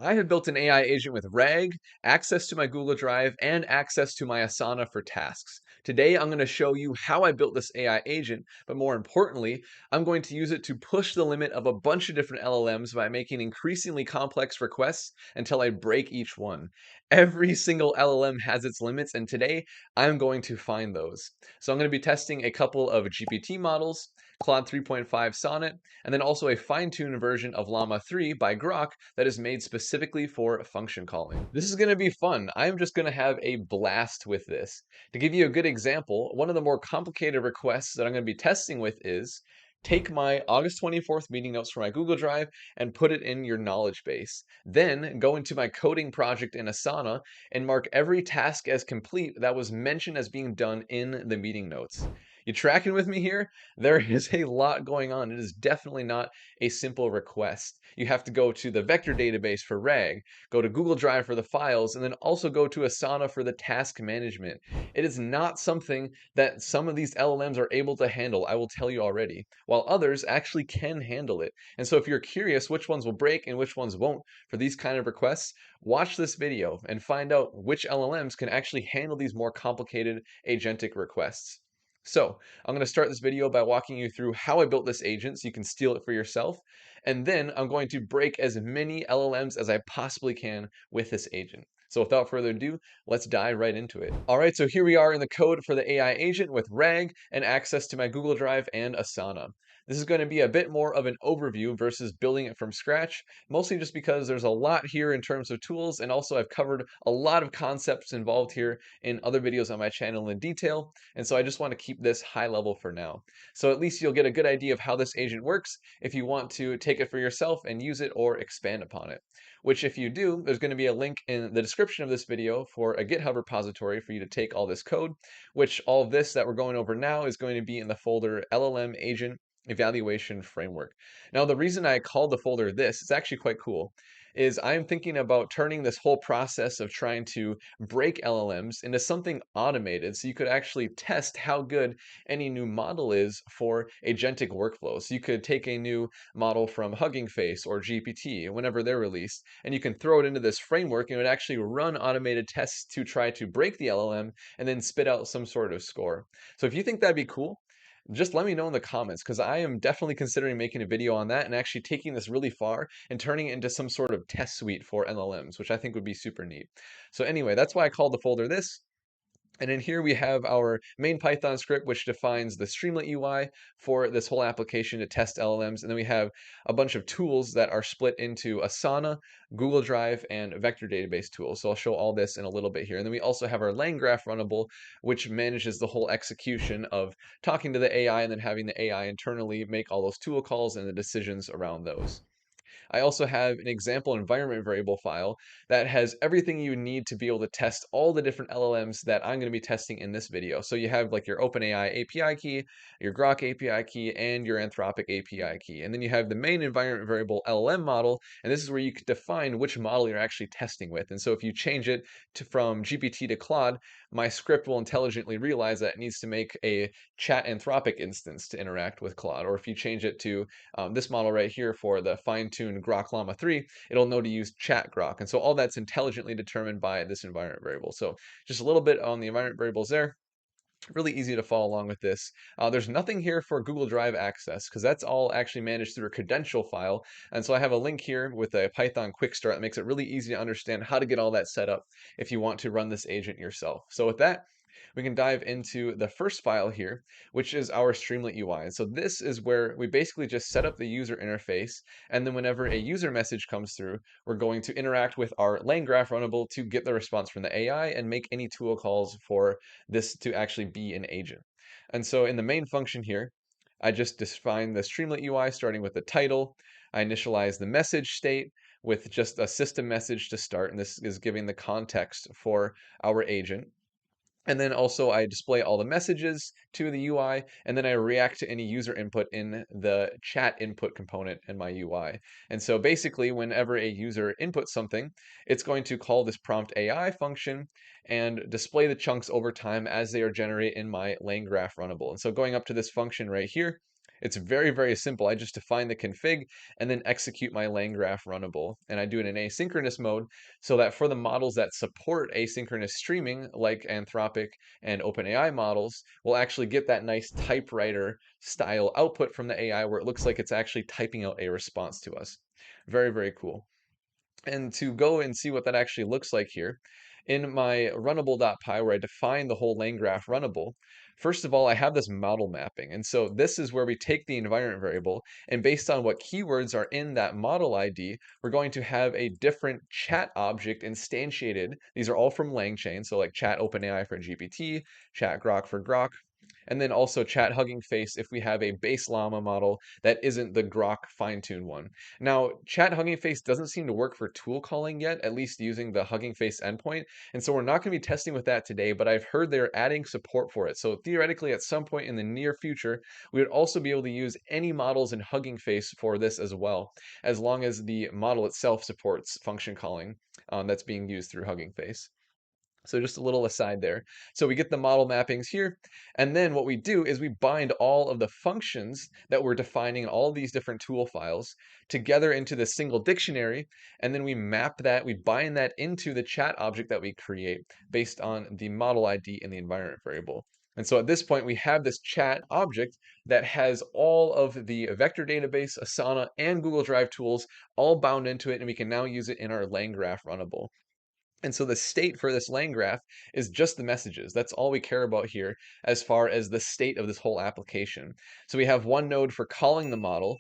I have built an AI agent with RAG, access to my Google Drive, and access to my Asana for tasks. Today, I'm going to show you how I built this AI agent, but more importantly, I'm going to use it to push the limit of a bunch of different LLMs by making increasingly complex requests until I break each one. Every single LLM has its limits, and today I'm going to find those. So I'm going to be testing a couple of GPT models, Claude 3.5 Sonnet, and then also a fine-tuned version of Llama 3 by Groq that is made specifically for function calling. This is going to be fun. I'm just going to have a blast with this. To give you a good example, one of the more complicated requests that I'm going to be testing with is take my August 24th meeting notes from my Google Drive and put it in your knowledge base. Then go into my coding project in Asana and mark every task as complete that was mentioned as being done in the meeting notes. You tracking with me here? There is a lot going on. It is definitely not a simple request. You have to go to the vector database for RAG, go to Google Drive for the files, and then also go to Asana for the task management. It is not something that some of these LLMs are able to handle, I will tell you already, while others actually can handle it. And so if you're curious which ones will break and which ones won't for these kind of requests, watch this video and find out which LLMs can actually handle these more complicated agentic requests. So I'm going to start this video by walking you through how I built this agent so you can steal it for yourself. And then I'm going to break as many LLMs as I possibly can with this agent. So without further ado, let's dive right into it. All right, so here we are in the code for the AI agent with RAG and access to my Google Drive and Asana. This is going to be a bit more of an overview versus building it from scratch, mostly just because there's a lot here in terms of tools, and also I've covered a lot of concepts involved here in other videos on my channel in detail, and so I just want to keep this high level for now. So at least you'll get a good idea of how this agent works if you want to take it for yourself and use it or expand upon it. Which if you do, there's going to be a link in the description of this video for a GitHub repository for you to take all this code, which all of this that we're going over now is going to be in the folder LLM Agent Evaluation Framework. Now, the reason I called the folder this, it's actually quite cool, is I'm thinking about turning this whole process of trying to break LLMs into something automated so you could actually test how good any new model is for agentic workflows. So you could take a new model from Hugging Face or GPT whenever they're released, and you can throw it into this framework and it would actually run automated tests to try to break the LLM and then spit out some sort of score. So if you think that'd be cool, just let me know in the comments because I am definitely considering making a video on that and actually taking this really far and turning it into some sort of test suite for LLMs, which I think would be super neat. So anyway, that's why I called the folder this. And in here we have our main Python script, which defines the Streamlit UI for this whole application to test LLMs. And then we have a bunch of tools that are split into Asana, Google Drive, and vector database tools. So I'll show all this in a little bit here. And then we also have our LangGraph runnable, which manages the whole execution of talking to the AI and then having the AI internally make all those tool calls and the decisions around those. I also have an example environment variable file that has everything you need to be able to test all the different LLMs that I'm going to be testing in this video. So you have like your OpenAI API key, your Groq API key, and your Anthropic API key. And then you have the main environment variable LLM model, and this is where you can define which model you're actually testing with. And so if you change it from GPT to Claude, my script will intelligently realize that it needs to make a chat Anthropic instance to interact with Claude. Or if you change it to this model right here for the fine-tuned Groq Llama 3, it'll know to use chat Groq. And so all that's intelligently determined by this environment variable. So just a little bit on the environment variables there. Really easy to follow along with this. There's nothing here for Google Drive access because that's all actually managed through a credential file. And so I have a link here with a Python quick start that makes it really easy to understand how to get all that set up if you want to run this agent yourself. So with that, we can dive into the first file here, which is our Streamlit UI. And so this is where we basically just set up the user interface. And then whenever a user message comes through, we're going to interact with our LangGraph runnable to get the response from the AI and make any tool calls for this to actually be an agent. And so in the main function here, I just define the Streamlit UI starting with the title. I initialize the message state with just a system message to start. And this is giving the context for our agent. And then also I display all the messages to the UI, and then I react to any user input in the chat input component in my UI. And so basically, whenever a user inputs something, it's going to call this prompt AI function and display the chunks over time as they are generated in my LangGraph runnable. And so going up to this function right here, It's very, very simple. I just define the config and then execute my LangGraph runnable. And I do it in asynchronous mode so that for the models that support asynchronous streaming, like Anthropic and OpenAI models, we'll actually get that nice typewriter style output from the AI where it looks like it's actually typing out a response to us. Very, very cool. And to go and see what that actually looks like here, in my runnable.py where I define the whole LangGraph runnable, first of all, I have this model mapping. And so this is where we take the environment variable, and based on what keywords are in that model ID, we're going to have a different chat object instantiated. These are all from LangChain, so like chat OpenAI for GPT, chat Groq for Groq, and then also chat Hugging Face if we have a base llama model that isn't the Groq fine-tuned one. Now, chat Hugging Face doesn't seem to work for tool calling yet, at least using the Hugging Face endpoint, and so we're not going to be testing with that today, but I've heard they're adding support for it. So theoretically, at some point in the near future, we would also be able to use any models in Hugging Face for this as well, as long as the model itself supports function calling that's being used through Hugging Face. So just a little aside there. So we get the model mappings here, and then what we do is we bind all of the functions that we're defining in all these different tool files together into this single dictionary, and then we map that, we bind that into the chat object that we create based on the model ID in the environment variable. And so at this point, we have this chat object that has all of the vector database, Asana, and Google Drive tools all bound into it, and we can now use it in our LangGraph runnable. And so the state for this LangGraph is just the messages. That's all we care about here as far as the state of this whole application. So we have one node for calling the model,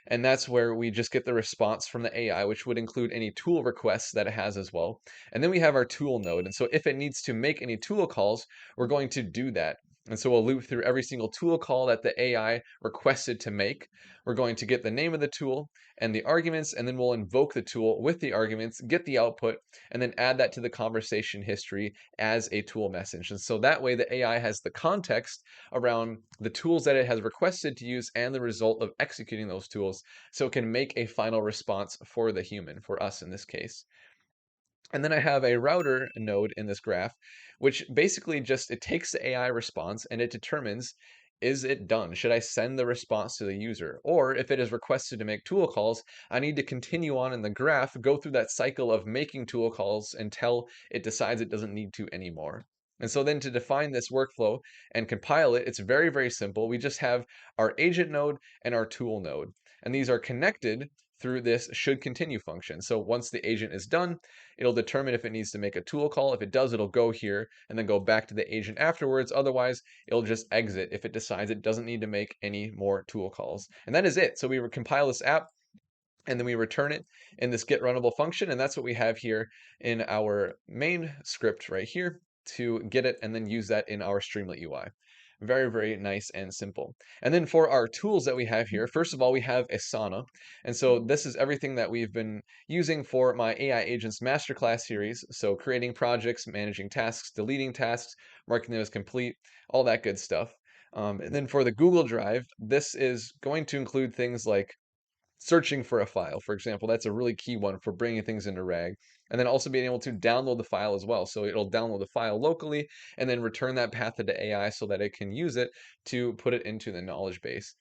and that's where we just get the response from the AI, which would include any tool requests that it has as well. And then we have our tool node. And so if it needs to make any tool calls, we're going to do that. And so we'll loop through every single tool call that the AI requested to make. We're going to get the name of the tool and the arguments, and then we'll invoke the tool with the arguments, get the output, and then add that to the conversation history as a tool message. And so that way the AI has the context around the tools that it has requested to use and the result of executing those tools, so it can make a final response for the human, for us in this case. And then I have a router node in this graph, which basically just it takes the AI response and it determines, is it done? Should I send the response to the user? Or if it is requested to make tool calls, I need to continue on in the graph, go through that cycle of making tool calls until it decides it doesn't need to anymore. And so then to define this workflow and compile it, it's very, very simple. We just have our agent node and our tool node. And these are connected through this should continue function. So once the agent is done, it'll determine if it needs to make a tool call. If it does, it'll go here and then go back to the agent afterwards. Otherwise, it'll just exit if it decides it doesn't need to make any more tool calls. And that is it. So we compile this app and then we return it in this get runnable function. And that's what we have here in our main script right here to get it and then use that in our Streamlit UI. Very, very nice and simple. And then for our tools that we have here, first of all, we have Asana. And so this is everything that we've been using for my AI Agents Masterclass series. So creating projects, managing tasks, deleting tasks, marking them as complete, all that good stuff. And then for the Google Drive, this is going to include things like searching for a file, for example. That's a really key one for bringing things into RAG. And then also being able to download the file as well. So it'll download the file locally and then return that path to the AI so that it can use it to put it into the knowledge base.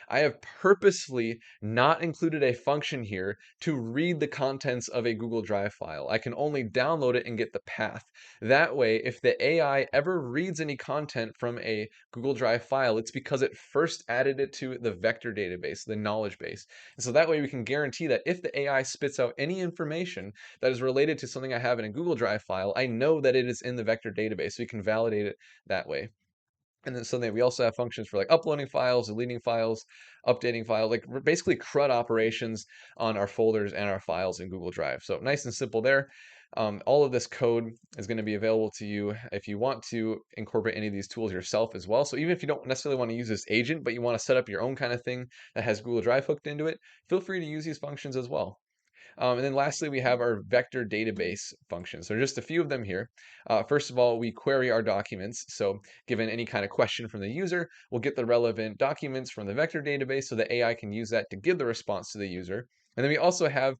I have purposefully not included a function here to read the contents of a Google Drive file. I can only download it and get the path. That way, if the AI ever reads any content from a Google Drive file, it's because it first added it to the vector database, the knowledge base. And so that way we can guarantee that if the AI spits out any information that is related to something I have in a Google Drive file, I know that it is in the vector database. So we can validate it that way. And then so then we also have functions for like uploading files, deleting files, updating files, like basically CRUD operations on our folders and our files in Google Drive. So nice and simple there. All of this code is going to be available to you if you want to incorporate any of these tools yourself as well. So even if you don't necessarily want to use this agent, but you want to set up your own kind of thing that has Google Drive hooked into it, feel free to use these functions as well. And then lastly, we have our vector database functions. So just a few of them here. First of all, we query our documents. So given any kind of question from the user, we'll get the relevant documents from the vector database so the AI can use that to give the response to the user. And then we also have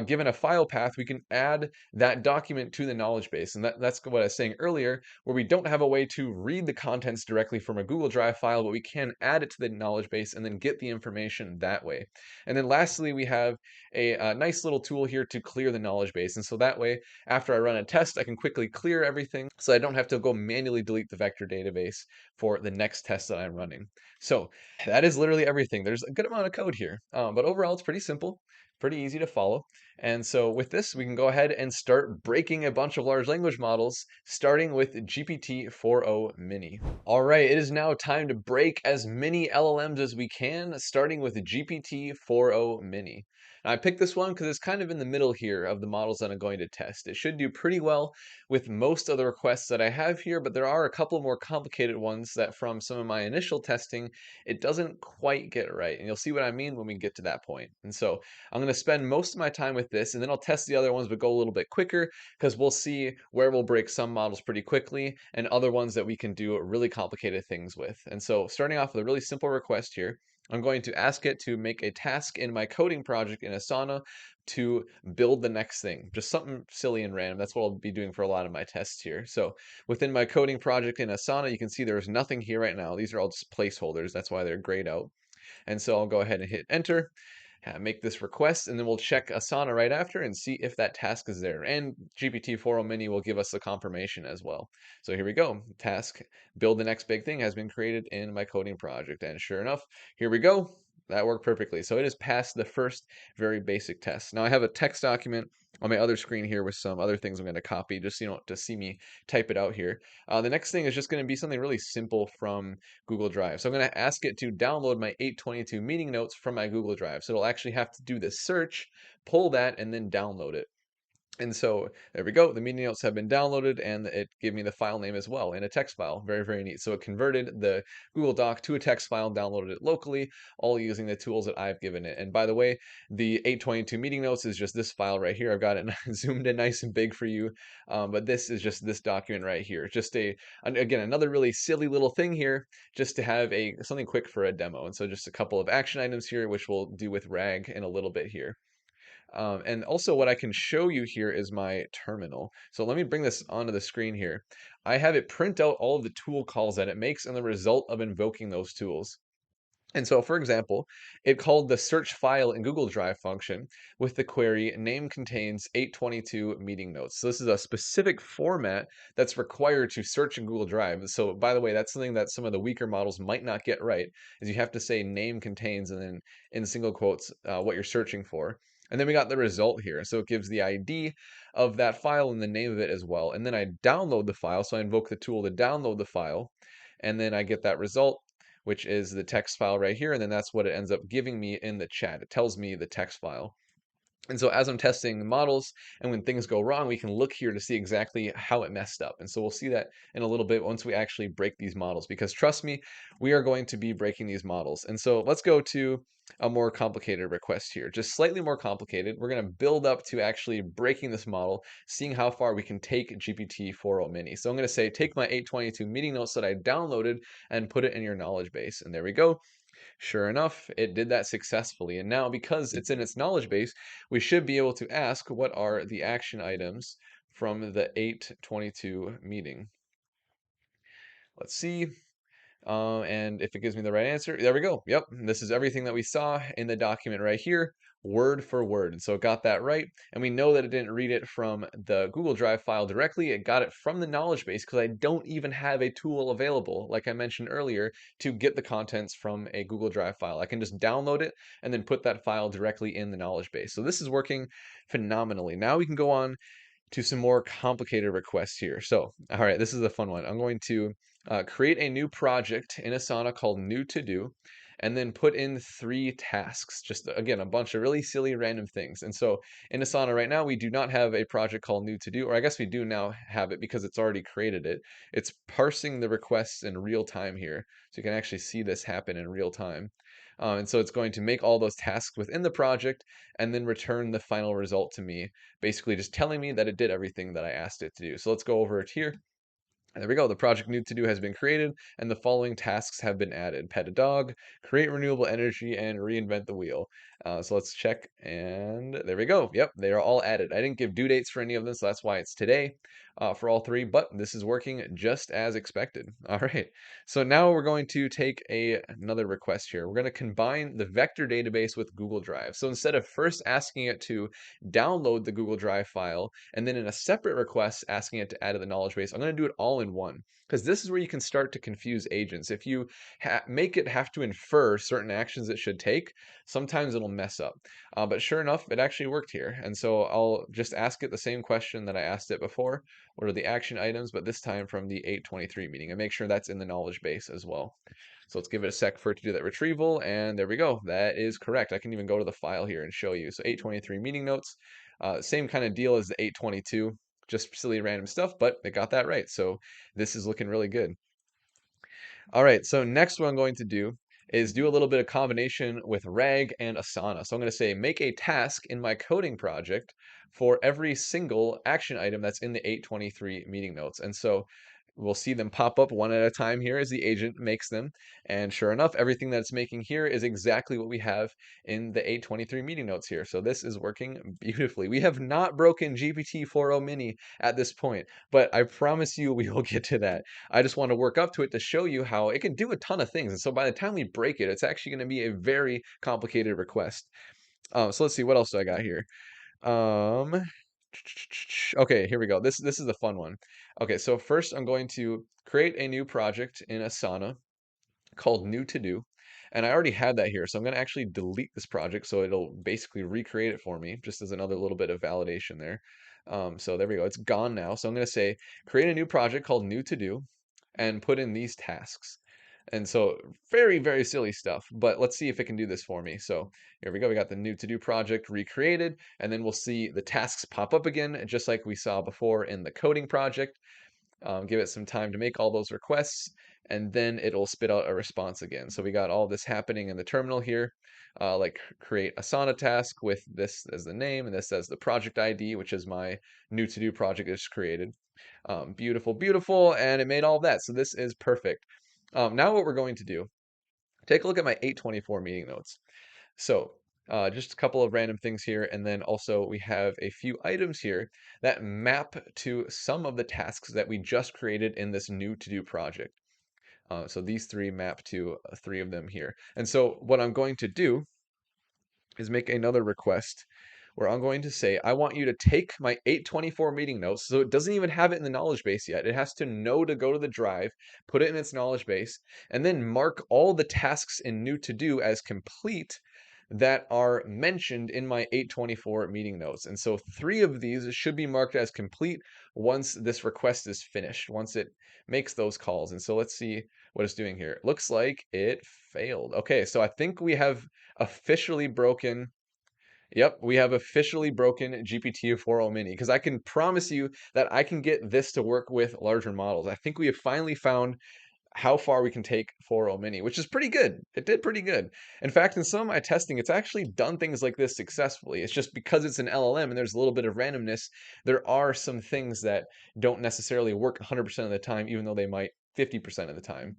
given a file path, we can add that document to the knowledge base. And that's what I was saying earlier, where we don't have a way to read the contents directly from a Google Drive file, but we can add it to the knowledge base and then get the information that way. And then lastly, we have a nice little tool here to clear the knowledge base. And so that way, after I run a test, I can quickly clear everything so I don't have to go manually delete the vector database for the next test that I'm running. So that is literally everything. There's a good amount of code here, but overall it's pretty simple, pretty easy to follow. And so with this, we can go ahead and start breaking a bunch of large language models, starting with GPT-4o Mini. All right, it is now time to break as many LLMs as we can, starting with GPT-4o Mini. Now, I picked this one because it's kind of in the middle here of the models that I'm going to test. It should do pretty well with most of the requests that I have here, but there are a couple more complicated ones that from some of my initial testing, it doesn't quite get right. And you'll see what I mean when we get to that point. And so I'm going to spend most of my time with this, and then I'll test the other ones, but go a little bit quicker because we'll see where we'll break some models pretty quickly and other ones that we can do really complicated things with. And so starting off with a really simple request here, I'm going to ask it to make a task in my coding project in Asana to build the next thing. Just something silly and random. That's what I'll be doing for a lot of my tests here. So within my coding project in Asana, you can see there's nothing here right now. These are all just placeholders. That's why they're grayed out. And so I'll go ahead and hit enter, make this request, and then we'll check Asana right after and see if that task is there. And GPT-4o Mini will give us the confirmation as well. So here we go. Task, build the next big thing has been created in my coding project. And sure enough, here we go. That worked perfectly. So it has passed the first very basic test. Now I have a text document on my other screen here with some other things I'm going to copy just so you don't to see me type it out here. The next thing is just going to be something really simple from Google Drive. So I'm going to ask it to download my 822 meeting notes from my Google Drive. So it'll actually have to do this search, pull that, and then download it. And so there we go. The meeting notes have been downloaded and it gave me the file name as well in a text file. Very, very neat. So it converted the Google Doc to a text file and downloaded it locally, all using the tools that I've given it. And by the way, the 822 meeting notes is just this file right here. I've got it zoomed in nice and big for you. But this is just this document right here. Just again, another really silly little thing here, just to have something quick for a demo. And so just a couple of action items here, which we'll do with RAG in a little bit here. And also what I can show you here is my terminal. So let me bring this onto the screen here. I have it print out all of the tool calls that it makes and the result of invoking those tools. And so, for example, it called the search file in Google Drive function with the query name contains 822 meeting notes. So this is a specific format that's required to search in Google Drive. So by the way, that's something that some of the weaker models might not get right, is you have to say name contains and then in single quotes what you're searching for. And then we got the result here. So it gives the ID of that file and the name of it as well. And then I download the file. So I invoke the tool to download the file. And then I get that result, which is the text file right here. And then that's what it ends up giving me in the chat. It tells me the text file. And so as I'm testing the models and when things go wrong, we can look here to see exactly how it messed up. And so we'll see that in a little bit once we actually break these models, because trust me, we are going to be breaking these models. And so let's go to a more complicated request here, just slightly more complicated. We're going to build up to actually breaking this model, seeing how far we can take GPT-4o Mini. So I'm going to say, take my 822 meeting notes that I downloaded and put it in your knowledge base. And there we go. Sure enough, it did that successfully. And now, because it's in its knowledge base, we should be able to ask what are the action items from the 822 meeting. Let's see. And if it gives me the right answer, there we go. Yep, this is everything that we saw in the document right here, word for word. And so it got that right. And we know that it didn't read it from the Google Drive file directly. It got it from the knowledge base because I don't even have a tool available, like I mentioned earlier, to get the contents from a Google Drive file. I can just download it and then put that file directly in the knowledge base. So this is working phenomenally. Now we can go on to some more complicated requests here. So, all right, this is a fun one. I'm going to create a new project in Asana called new to do, and then put in 3 tasks. Just again, a bunch of really silly random things. And so in Asana right now, we do not have a project called new to do, or I guess we do now have it because it's already created it. It's parsing the requests in real time here. So you can actually see this happen in real time. And so it's going to make all those tasks within the project and then return the final result to me, basically just telling me that it did everything that I asked it to do. So let's go over it here. And there we go. The project new to do has been created and the following tasks have been added. Pet a dog, create renewable energy, and reinvent the wheel. So let's check, and there we go. Yep, they are all added. I didn't give due dates for any of them, so that's why it's today for all three, but this is working just as expected. All right, so now we're going to take another request here. We're going to combine the vector database with Google Drive. So instead of first asking it to download the Google Drive file, and then in a separate request asking it to add to the knowledge base, I'm going to do it all in one, because this is where you can start to confuse agents. If you make it have to infer certain actions it should take, sometimes it'll mess up. But sure enough, it actually worked here. And so I'll just ask it the same question that I asked it before. What are the action items? But this time from the 823 meeting, and make sure that's in the knowledge base as well. So let's give it a sec for it to do that retrieval. And there we go. That is correct. I can even go to the file here and show you. So 823 meeting notes, same kind of deal as the 822, just silly random stuff, but it got that right. So this is looking really good. All right, so next what I'm going to do is do a little bit of combination with RAG and Asana. So I'm going to say make a task in my coding project for every single action item that's in the 823 meeting notes. And so we'll see them pop up one at a time here as the agent makes them. And sure enough, everything that's making here is exactly what we have in the 823 meeting notes here. So this is working beautifully. We have not broken GPT-4o Mini at this point, but I promise you we will get to that. I just want to work up to it to show you how it can do a ton of things. And so by the time we break it, it's actually going to be a very complicated request. So let's see, what else do I got here? Um, okay, here we go. This is a fun one. Okay, so first I'm going to create a new project in Asana called new to do. And I already had that here, so I'm going to actually delete this project so it'll basically recreate it for me, just as another little bit of validation there. So there we go. It's gone now. So I'm going to say create a new project called new to do and put in these tasks. And so very, very silly stuff, but let's see if it can do this for me. So here we go. We got the new to do project recreated, and then we'll see the tasks pop up again, just like we saw before in the coding project. Give it some time to make all those requests, and then it'll spit out a response again. So we got all this happening in the terminal here, like create Asana task with this as the name and this as the project ID, which is my new to do project is created. Beautiful, beautiful, and it made all of that. So this is perfect. Now what we're going to do, take a look at my 824 meeting notes. So just a couple of random things here, and then also we have a few items here that map to some of the tasks that we just created in this new to-do project. So these three map to three of them here. And so what I'm going to do is make another request where I'm going to say, I want you to take my 824 meeting notes. So it doesn't even have it in the knowledge base yet. It has to know to go to the drive, put it in its knowledge base, and then mark all the tasks in new to do as complete that are mentioned in my 824 meeting notes. And so three of these should be marked as complete once this request is finished, once it makes those calls. And so let's see what it's doing here. It looks like it failed. Okay, so I think we have officially broken. Yep, we have officially broken GPT-4o Mini, because I can promise you that I can get this to work with larger models. I think we have finally found how far we can take 4o Mini, which is pretty good. It did pretty good. In fact, in some of my testing, it's actually done things like this successfully. It's just because it's an LLM and there's a little bit of randomness, there are some things that don't necessarily work 100% of the time, even though they might 50% of the time.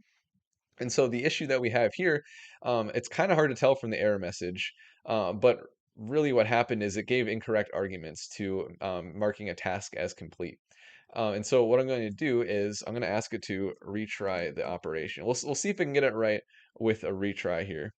And so the issue that we have here, it's kind of hard to tell from the error message, but really what happened is it gave incorrect arguments to marking a task as complete. And so what I'm going to do is I'm going to ask it to retry the operation. We'll see if we can get it right with a retry here.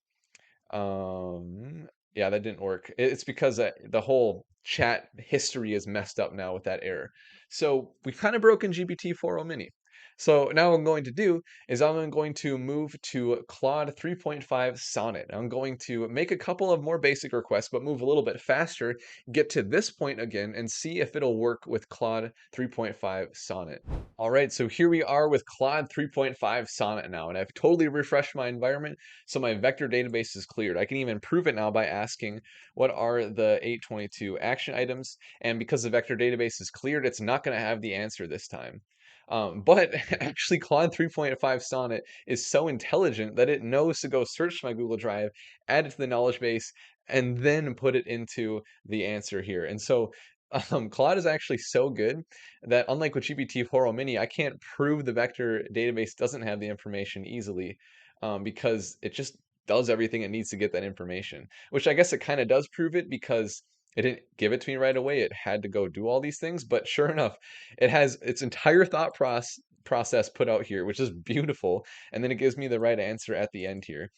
Yeah, that didn't work. It's because the whole chat history is messed up now with that error. So we've kind of broken GPT-4o Mini. So now what I'm going to do is I'm going to move to Claude 3.5 Sonnet. I'm going to make a couple of more basic requests, but move a little bit faster, get to this point again, and see if it'll work with Claude 3.5 Sonnet. All right, so here we are with Claude 3.5 Sonnet now, and I've totally refreshed my environment, so my vector database is cleared. I can even prove it now by asking what are the 822 action items, and because the vector database is cleared, it's not going to have the answer this time. But actually, Claude 3.5 Sonnet is so intelligent that it knows to go search my Google Drive, add it to the knowledge base, and then put it into the answer here. And so Claude is actually so good that unlike with GPT-4o Mini, I can't prove the vector database doesn't have the information easily because it just does everything it needs to get that information, which I guess it kind of does prove it because it didn't give it to me right away. It had to go do all these things, but sure enough, it has its entire process put out here, which is beautiful, and then it gives me the right answer at the end here.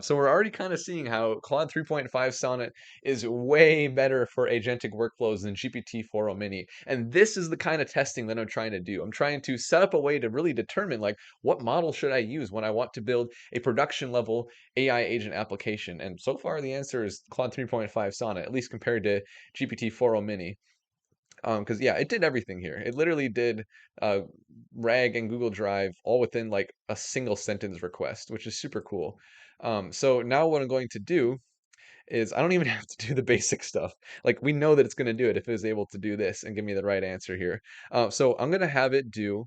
So we're already kind of seeing how Claude 3.5 Sonnet is way better for agentic workflows than GPT-4o Mini. And this is the kind of testing that I'm trying to do. I'm trying to set up a way to really determine like what model should I use when I want to build a production level AI agent application. And so far the answer is Claude 3.5 Sonnet, at least compared to GPT-4o Mini. Because yeah, it did everything here. It literally did uh, RAG and Google Drive all within like a single sentence request, which is super cool. So now what I'm going to do is I don't even have to do the basic stuff. Like we know that it's going to do it if it was able to do this and give me the right answer here. So I'm going to have it do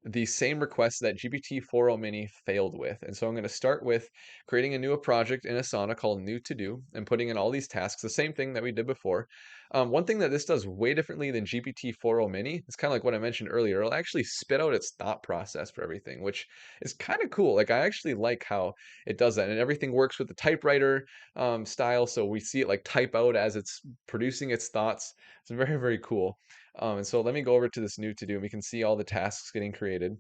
the same request that GPT-4o Mini failed with. And so I'm going to start with creating a new project in Asana called new to do and putting in all these tasks, the same thing that we did before. One thing that this does way differently than GPT-4o Mini, it's kind of like what I mentioned earlier, it'll actually spit out its thought process for everything, which is kind of cool. Like I actually like how it does that, and everything works with the typewriter style. So we see it like type out as it's producing its thoughts. It's very, very cool. And so let me go over to this new to do and we can see all the tasks getting created.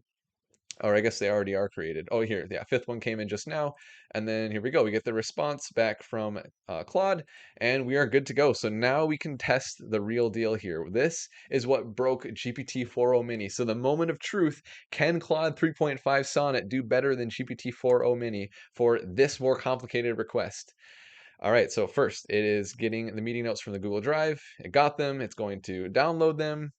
Or I guess they already are created. Oh, here, yeah, fifth one came in just now. And then here we go. We get the response back from Claude and we are good to go. So now we can test the real deal here. This is what broke GPT-4o Mini. So the moment of truth, can Claude 3.5 Sonnet do better than GPT-4o Mini for this more complicated request? All right, so first it is getting the meeting notes from the Google Drive. It got them. It's going to download them.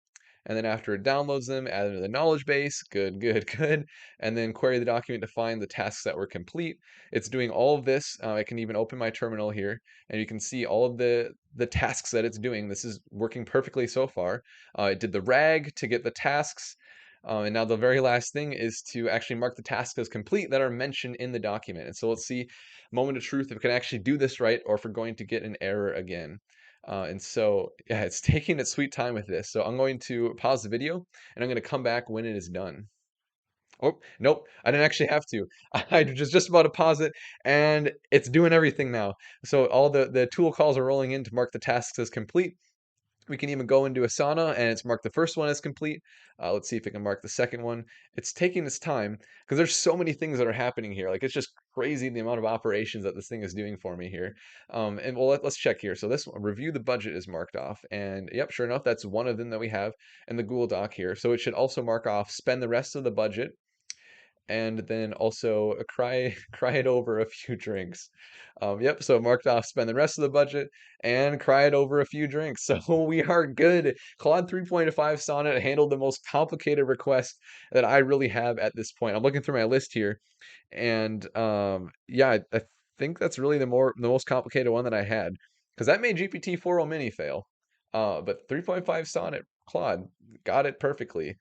And then after it downloads them, add them to the knowledge base. Good, good, good. And then query the document to find the tasks that were complete. It's doing all of this. I can even open my terminal here, and you can see all of the tasks that it's doing. This is working perfectly so far. It did the RAG to get the tasks. And now the very last thing is to actually mark the tasks as complete that are mentioned in the document. And so let's see, moment of truth, if it can actually do this right or if we're going to get an error again. And so, yeah, it's taking its sweet time with this. So I'm going to pause the video and I'm going to come back when it is done. Oh, nope, I didn't actually have to. I was just about to pause it and it's doing everything now. So all the tool calls are rolling in to mark the tasks as complete. We can even go into Asana and it's marked the first one as complete. Let's see if it can mark the second one. It's taking its time because there's so many things that are happening here. Like it's just crazy the amount of operations that this thing is doing for me here. And well, let's check here. So this one, review the budget is marked off. And yep, sure enough, that's one of them that we have in the Google Doc here. So it should also mark off spend the rest of the budget and then also cry cry it over a few drinks. Yep, so marked off spend the rest of the budget and cry it over a few drinks. So we are good. Claude 3.5 Sonnet handled the most complicated request that I really have at this point. I'm looking through my list here, and yeah, I think that's really the most complicated one that I had because that made GPT-4o Mini fail. But 3.5 Sonnet Claude got it perfectly.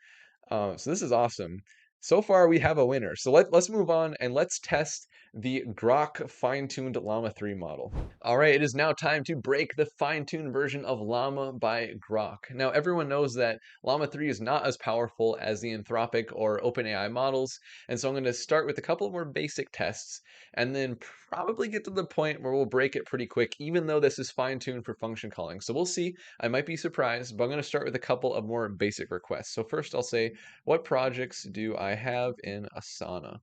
So this is awesome. So far, we have a winner. So let's move on and let's test the Groq fine-tuned Llama 3 model. All right, it is now time to break the fine-tuned version of Llama by Groq. Now, everyone knows that Llama 3 is not as powerful as the Anthropic or OpenAI models, and so I'm going to start with a couple more basic tests and then probably get to the point where we'll break it pretty quick, even though this is fine-tuned for function calling. So we'll see. I might be surprised, but I'm going to start with a couple of more basic requests. So first, I'll say, what projects do I have in Asana?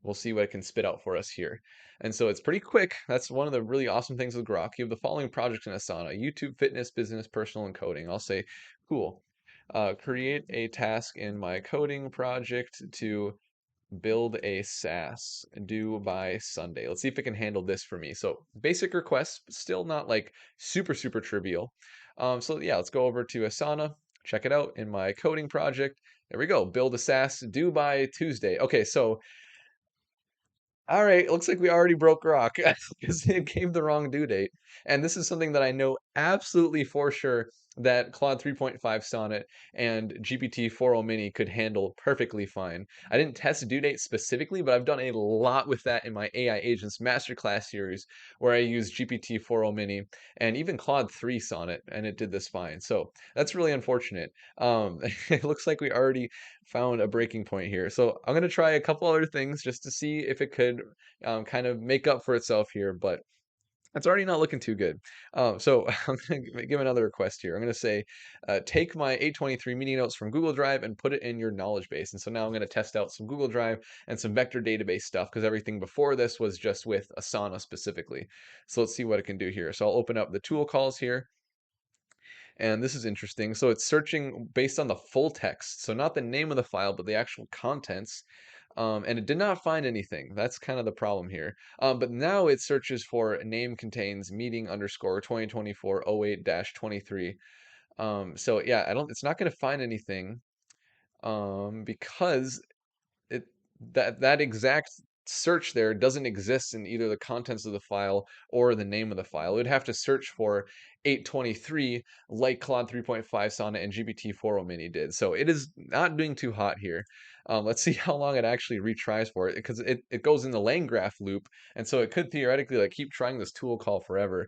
We'll see what it can spit out for us here. And so it's pretty quick. That's one of the really awesome things with Groq. You have the following projects in Asana: YouTube, fitness, business, personal, and coding. I'll say, cool. Create a task in my coding project to build a SaaS due by Sunday. Let's see if it can handle this for me. So basic requests, but still not like super, super trivial. So yeah, let's go over to Asana, check it out in my coding project. There we go. Build a SaaS due by Tuesday. Okay, so all right, looks like we already broke Groq because it gave the wrong due date. And this is something that I know absolutely for sure that Claude 3.5 Sonnet and GPT-4o Mini could handle perfectly fine. I didn't test due date specifically, but I've done a lot with that in my AI Agents Masterclass series where I use GPT-4o Mini and even Claude 3 Sonnet, and it did this fine. So that's really unfortunate. It looks like we already found a breaking point here. So I'm going to try a couple other things just to see if it could kind of make up for itself here, but it's already not looking too good. So I'm going to give another request here. I'm going to say, take my 823 meeting notes from Google Drive and put it in your knowledge base. And so now I'm going to test out some Google Drive and some vector database stuff because everything before this was just with Asana specifically. So let's see what it can do here. So I'll open up the tool calls here. And this is interesting. So it's searching based on the full text. So not the name of the file, but the actual contents. And it did not find anything. That's kind of the problem here. But now it searches for name contains meeting underscore 2024 08-23. So yeah, it's not going to find anything because it that exact search there doesn't exist in either the contents of the file or the name of the file. It would have to search for 823 like Claude 3.5 Sonnet and GPT-4o Mini did. So it is not doing too hot here. Let's see how long it actually retries for it because it goes in the LangGraph loop. And so it could theoretically like keep trying this tool call forever.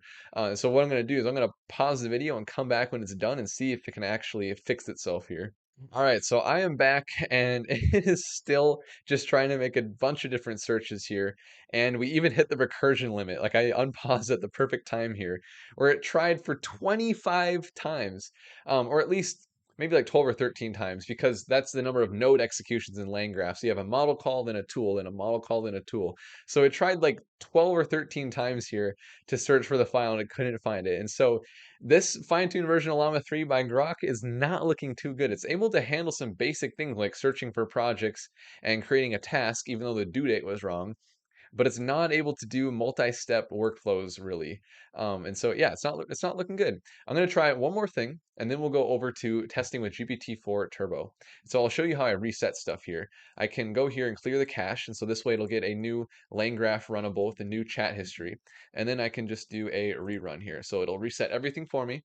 So what I'm going to do is I'm going to pause the video and come back when it's done and see if it can actually fix itself here. All right, so I am back and it is still just trying to make a bunch of different searches here. And we even hit the recursion limit. Like I unpaused at the perfect time here, where it tried for 25 times, or at least maybe like 12 or 13 times, because that's the number of node executions in LangGraph. So you have a model call, then a tool, then a model call, then a tool. So it tried like 12 or 13 times here to search for the file and it couldn't find it. And so this fine-tuned version of Llama 3 by Groq is not looking too good. It's able to handle some basic things like searching for projects and creating a task, even though the due date was wrong, but it's not able to do multi-step workflows really. And so yeah, it's not looking good. I'm going to try one more thing, and then we'll go over to testing with GPT-4 Turbo. So I'll show you how I reset stuff here. I can go here and clear the cache, and so this way it'll get a new LangGraph runnable with a new chat history, and then I can just do a rerun here. So it'll reset everything for me.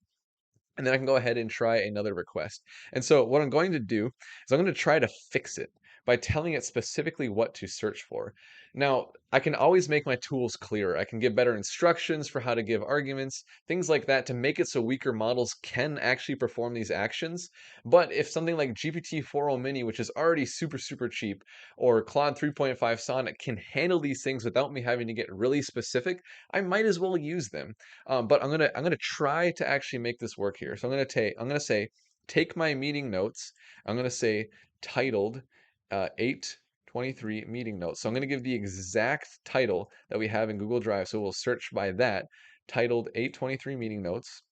And then I can go ahead and try another request. And so what I'm going to do is I'm going to try to fix it by telling it specifically what to search for. Now, I can always make my tools clearer. I can give better instructions for how to give arguments, things like that to make it so weaker models can actually perform these actions. But if something like GPT-4o Mini, which is already super, super cheap, or Claude 3.5 Sonnet can handle these things without me having to get really specific, I might as well use them. But I'm gonna try to actually make this work here. So I'm gonna say take my meeting notes. I'm gonna say titled 823 meeting notes. So I'm gonna give the exact title that we have in Google Drive. So we'll search by that titled 823 meeting notes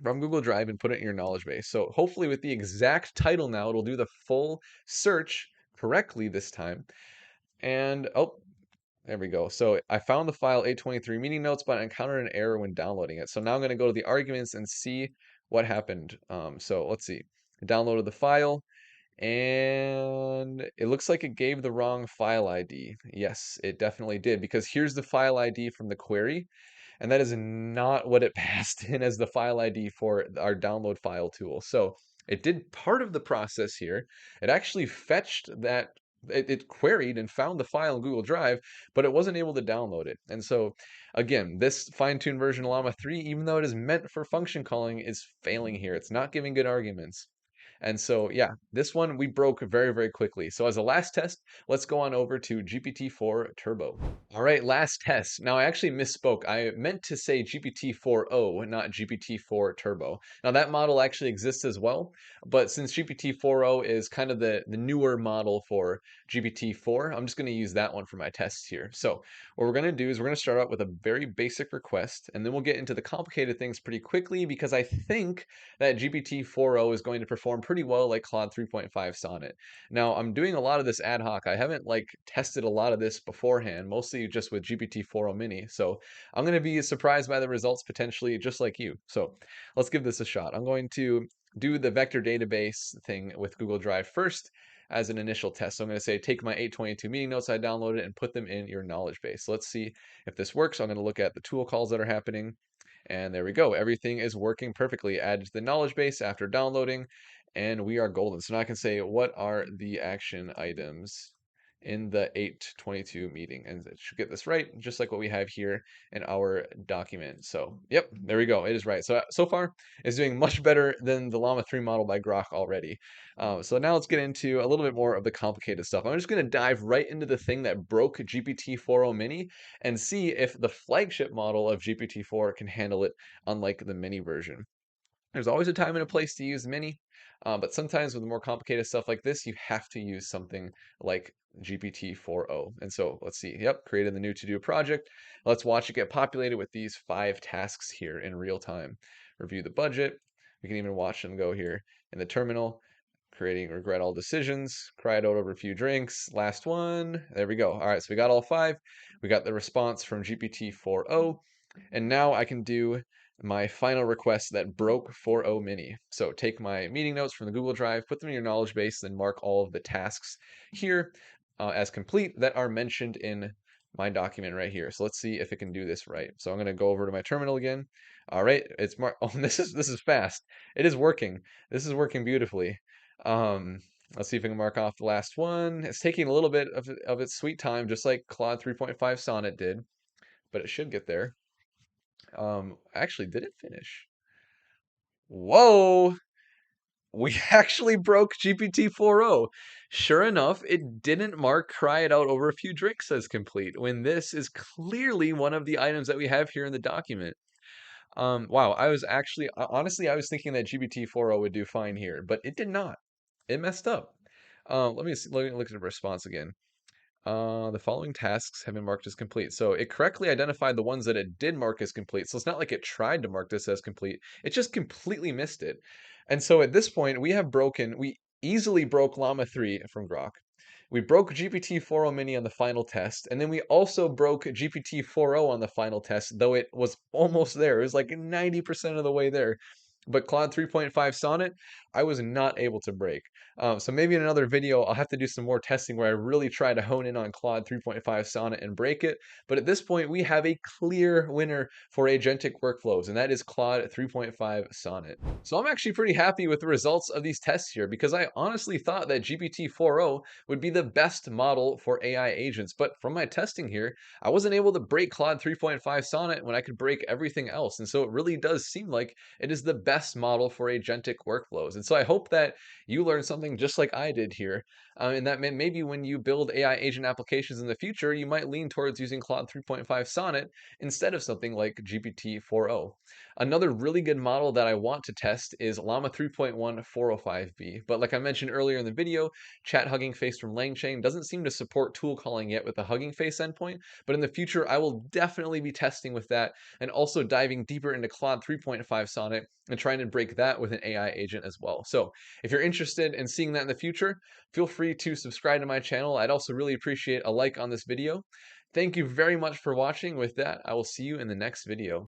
from Google Drive and put it in your knowledge base. So hopefully with the exact title now, it'll do the full search correctly this time. And oh, there we go. So I found the file 823 meeting notes, but I encountered an error when downloading it. So now I'm going to go to the arguments and see what happened. So let's see. I downloaded the file and it looks like it gave the wrong file ID. Yes, it definitely did because here's the file ID from the query. And that is not what it passed in as the file ID for our download file tool. So it did part of the process here. It actually fetched that, it queried and found the file in Google Drive, but it wasn't able to download it. And so again, this fine-tuned version of Llama 3, even though it is meant for function calling, is failing here. It's not giving good arguments. And so, yeah, this one we broke very, very quickly. So as a last test, let's go on over to GPT-4 Turbo. All right, last test. Now I actually misspoke. I meant to say GPT-4o, not GPT-4 Turbo. Now that model actually exists as well, but since GPT-4o is kind of the newer model for GPT-4, I'm just going to use that one for my tests here. So what we're going to do is we're going to start out with a very basic request, and then we'll get into the complicated things pretty quickly because I think that GPT-4o is going to perform pretty well like Claude 3.5 Sonnet. Now, I'm doing a lot of this ad hoc. I haven't like tested a lot of this beforehand, mostly just with GPT-4o Mini. So I'm going to be surprised by the results potentially just like you. So let's give this a shot. I'm going to do the vector database thing with Google Drive first as an initial test. So I'm going to say, take my 822 meeting notes I downloaded and put them in your knowledge base. So let's see if this works. I'm going to look at the tool calls that are happening. And there we go. Everything is working perfectly. Add to the knowledge base after downloading, and we are golden. So now I can say, what are the action items in the 822 meeting? And it should get this right, just like what we have here in our document. So, yep, there we go. It is right. So far, it's doing much better than the Llama 3 model by Groq already. So now let's get into a little bit more of the complicated stuff. I'm just going to dive right into the thing that broke GPT-4o Mini and see if the flagship model of GPT-4 can handle it, unlike the mini version. There's always a time and a place to use mini, but sometimes with more complicated stuff like this, you have to use something like GPT-4o. And so let's see. Yep, created the new to-do project. Let's watch it get populated with these 5 tasks here in real time. Review the budget. We can even watch them go here in the terminal. Creating regret all decisions, cried out over a few drinks. Last one. There we go. All right, so we got all 5. We got the response from GPT-4o. And now I can do my final request that broke 4o Mini. So take my meeting notes from the Google Drive, put them in your knowledge base, then mark all of the tasks here as complete that are mentioned in my document right here. So let's see if it can do this right. So I'm going to go over to my terminal again. All right, it's marked. Oh, this is fast. It is working. This is working beautifully. Um, let's see if I can mark off the last one. It's taking a little bit of its sweet time, just like Claude 3.5 Sonnet did, but it should get there. Actually, did it finish? Whoa! We actually broke GPT-4o. Sure enough, it didn't mark cry it out over a few drinks as complete, when this is clearly one of the items that we have here in the document. Wow, I was actually, honestly, I was thinking that GPT-4o would do fine here, but it did not. It messed up. Let me look at the response again. The following tasks have been marked as complete. So it correctly identified the ones that it did mark as complete. So it's not like it tried to mark this as complete. It just completely missed it. And so at this point, we easily broke Llama 3 from Groq. We broke GPT-4o Mini on the final test, and then we also broke GPT-4o on the final test, though it was almost there. It was like 90% of the way there. But Claude 3.5 Sonnet, I was not able to break. So maybe in another video, I'll have to do some more testing where I really try to hone in on Claude 3.5 Sonnet and break it. But at this point, we have a clear winner for agentic workflows, and that is Claude 3.5 Sonnet. So I'm actually pretty happy with the results of these tests here, because I honestly thought that GPT-4o would be the best model for AI agents. But from my testing here, I wasn't able to break Claude 3.5 Sonnet when I could break everything else. And so it really does seem like it is the best model for agentic workflows. And so I hope that you learned something just like I did here. And that maybe when you build AI agent applications in the future, you might lean towards using Claude 3.5 Sonnet instead of something like GPT-4o. Another really good model that I want to test is Llama 3.1 405B. But like I mentioned earlier in the video, Chat Hugging Face from LangChain doesn't seem to support tool calling yet with the Hugging Face endpoint. But in the future, I will definitely be testing with that, and also diving deeper into Claude 3.5 Sonnet and trying to break that with an AI agent as well. So if you're interested in seeing that in the future, feel free to subscribe to my channel. I'd also really appreciate a like on this video. Thank you very much for watching. With that, I will see you in the next video.